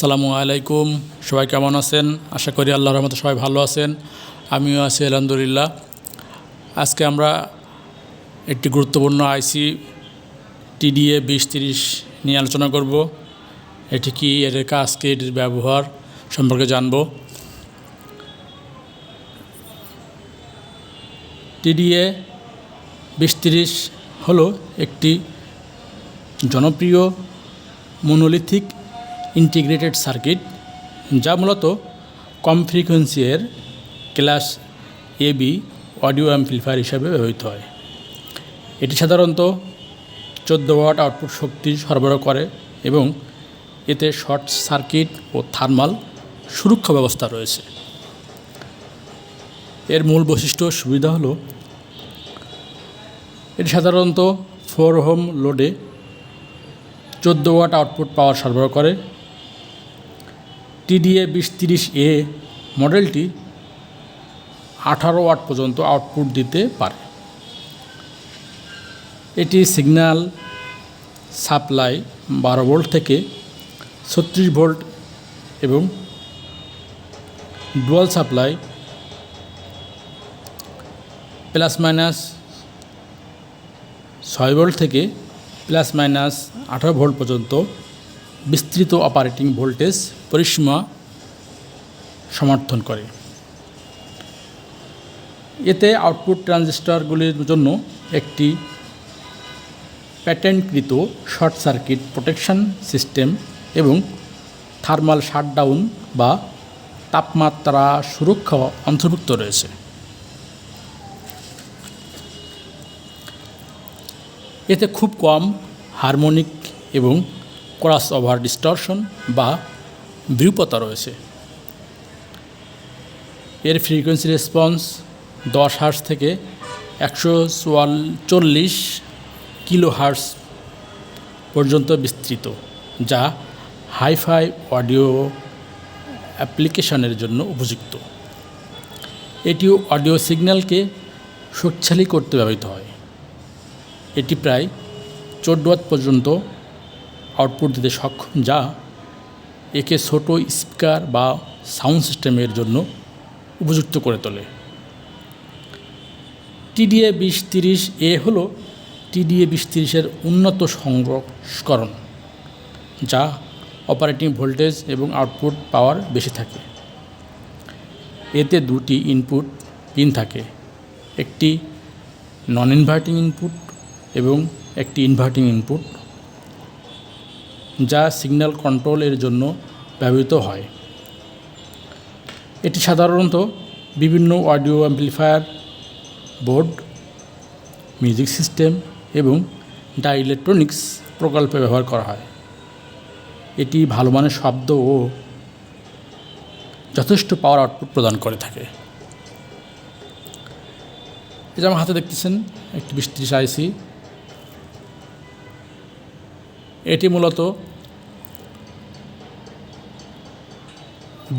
আসসালামু আলাইকুম। সবাই কেমন আছেন? আশা করি আল্লাহর রহমতে সবাই ভালো আছেন। আমিও আছি আলহামদুলিল্লাহ। আজকে আমরা একটি গুরুত্বপূর্ণ আইসি টিডিএ 2030 নিয়ে আলোচনা করব। এটি কি, এর কাজ কি, এটির ব্যবহার সম্পর্কে জানব। টিডিএ 2030 হলো একটি জনপ্রিয় মনোলিথিক ইন্টিগ্রেটেড সার্কিট, যা মূলত কম ফ্রিকোয়েন্সি এর ক্লাস এবি অডিও অ্যাম্পলিফায়ার হিসাবে ব্যবহৃত হয়। এটি সাধারণত 14 ওয়াট আউটপুট শক্তি সরবরাহ করে এবং এতে শর্ট সার্কিট ও থার্মাল সুরক্ষা ব্যবস্থা রয়েছে। এর মূল বৈশিষ্ট্য সুবিধা হলো এটি সাধারণত 4 ওহম লোডে 14 ওয়াট আউটপুট পাওয়ার সরবরাহ করে। টিডিএ 2030A মডেলটি 18 ওয়াট পর্যন্ত আউটপুট দিতে পারে। এটি সিগন্যাল সাপ্লাই 12 ভোল্ট থেকে 36 ভোল্ট এবং ডুয়াল সাপ্লাই +- 6 ভোল্ট থেকে +- 18 ভোল্ট পর্যন্ত বিস্তৃত অপারেটিং ভোল্টেজ পরিসীমা সমর্থন করে। এতে আউটপুট ট্রানজিস্টরগুলির জন্য একটি প্যাটেন্টকৃত শর্ট সার্কিট প্রোটেকশন সিস্টেম এবং থার্মাল শাটডাউন বা তাপমাত্রা সুরক্ষা অন্তর্ভুক্ত রয়েছে। এতে খুব কম হারমোনিক এবং ক্রস ওভার ডিস্টরশন বা বিরূপতা রয়েছে। এর ফ্রিকোয়েন্সি রেসপন্স 10 হার্টজ থেকে 140 কিলো হার্টজ পর্যন্ত বিস্তৃত, যা হাইফাই অডিও অ্যাপ্লিকেশনের জন্য উপযুক্ত। এটিও অডিও সিগন্যালকে শক্তিশালী করতে ব্যবহৃত হয়। এটি প্রায় 14 ওয়াট পর্যন্ত আউটপুট দিতে সক্ষম, যা একে ছোট স্পিকার বা সাউন্ড সিস্টেমের জন্য উপযুক্ত করে তোলে। টিডিএ 2030A হলো টিডিএ 2030-এর উন্নত সংস্করণ, যা অপারেটিং ভোল্টেজ এবং আউটপুট পাওয়ার বেশি থাকে। এতে দুটি ইনপুট পিন থাকে, একটি নন ইনভার্টিং ইনপুট এবং একটি ইনভার্টিং ইনপুট, যা সিগন্যাল কন্ট্রোলের জন্য ব্যবহৃত হয়। এটি সাধারণত বিভিন্ন audio amplifier, board, music system এবং ইলেকট্রনিক্স প্রকল্পে ব্যবহার করা হয়। এটি ভালো মানের শব্দ ও যথেষ্ট পাওয়ার আউটপুট প্রদান করে থাকে। এই যে আমার হাতে দেখতেছেন একটি 2030 আইসি। এটি মূলত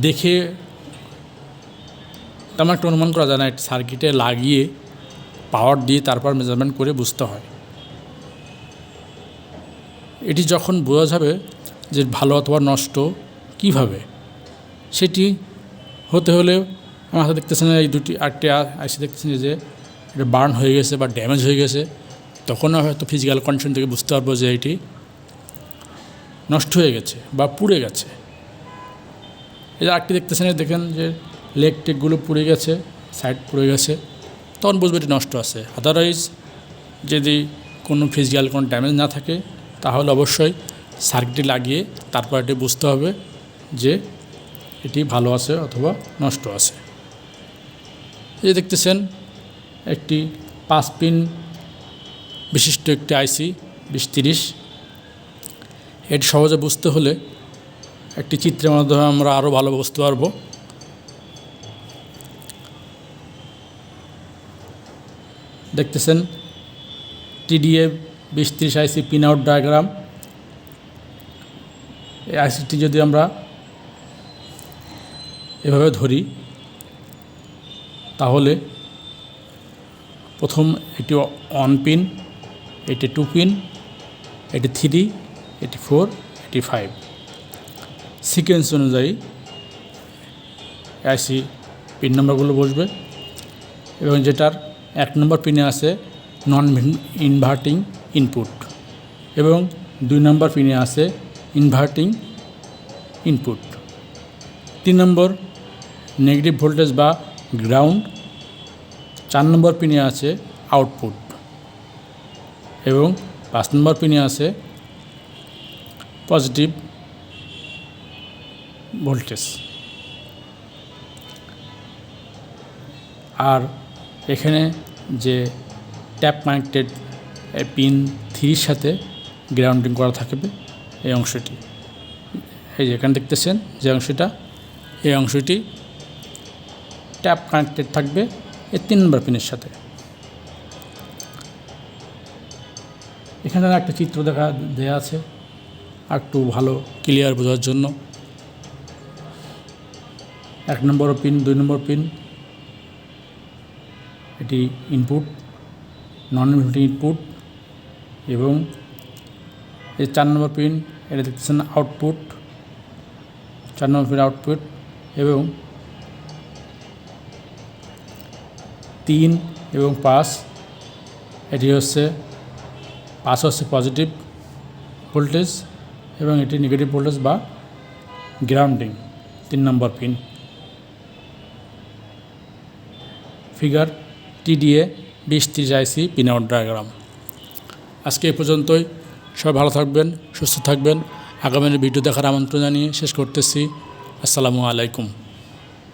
দেখে তেমন একটা অনুমান করা যায় না, একটি সার্কিটে লাগিয়ে পাওয়ার দিয়ে তারপর মেজারমেন্ট করে বুঝতে হয়। এটি যখন বোঝা যাবে যে ভালো অথবা নষ্ট কীভাবে, সেটি হতে হলে আমার হাতে দেখতেছেন এই দুটি আরেকটি আইসি দেখতেছেন যে এটা বার্ন হয়ে গেছে বা ড্যামেজ হয়ে গেছে, তখন হয়তো ফিজিক্যাল কন্ডিশন থেকে বুঝতে পারবো যে এটি নষ্ট হয়ে গেছে বা পুড়ে গেছে। এই যে আরেকটি দেখতেছেন, দেখেন যে লেগ টেকগুলো পুড়ে গেছে, সাইড পুড়ে গেছে, তখন বুঝবে এটি নষ্ট আছে। আদারওয়াইজ যদি কোনো ফিজিক্যাল কোনো ড্যামেজ না থাকে, তাহলে অবশ্যই সার্কিটটি লাগিয়ে তারপর এটি বুঝতে হবে যে এটি ভালো আছে অথবা নষ্ট আছে। এই দেখতেছেন একটি 5 পিন বিশিষ্ট একটি আইসি 2030। এটি সহজে বুঝতে হলে একটি চিত্রের মাধ্যমে আমরা আরও ভালো বুঝতে পারবো। দেখতেছেন টিডিএ 2030 আইসি পিন আউট ডায়াগ্রাম। এই আইসিটি যদি আমরা এভাবে ধরি, তাহলে প্রথম এটি 1 পিন, এটি 2 পিন, এটি 3, এটি 4, এটি 5। সিকোয়েন্স অনুযায়ী আইসি পিন নম্বরগুলো বসবে এবং যেটার 1 নম্বর পিনে আছে নন ইনভার্টিং ইনপুট এবং 2 নম্বর পিনে আছে ইনভার্টিং ইনপুট। 3 নম্বর নেগেটিভ ভোল্টেজ বা গ্রাউন্ড। 4 নম্বর পিনে আছে আউটপুট এবং 5 নম্বর পিনে আছে পজিটিভ ভোল্টেজ। আর এখানে যে ট্যাপ কানেক্টেড পিন 3 সাথে গ্রাউন্ডিং করা থাকবে এই অংশটি, এই যে এখানে দেখতেছেন যে অংশটা, এই অংশটি ট্যাপ কানেক্টেড থাকবে এই 3 নম্বর পিনের সাথে। এখানে একটা চিত্র দেয়া আছে আর একটু ভালো ক্লিয়ার বোঝার জন্য। 1 নম্বর পিন, 2 নম্বর পিন এটি ইনপুট, নন ইনভার্টিং ইনপুট এবং এই 4 নম্বর পিন এটা দেখতেছেন আউটপুট, 4 নম্বর পিন আউটপুট এবং 3 এবং 5 এটি হচ্ছে 5 হচ্ছে পজিটিভ ভোল্টেজ এবং এটি নেগেটিভ ভোল্টেজ বা গ্রাউন্ডিং 3 নম্বর পিন। ফিগার TDA 2030 আইসি পিন আউট ডায়াগ্রাম। আজকে এই পর্যন্তই। সবাই ভালো থাকবেন, সুস্থ থাকবেন। আগামী ভিডিও দেখার আমন্ত্রণ জানিয়ে শেষ করতেছি। আসসালামু আলাইকুম।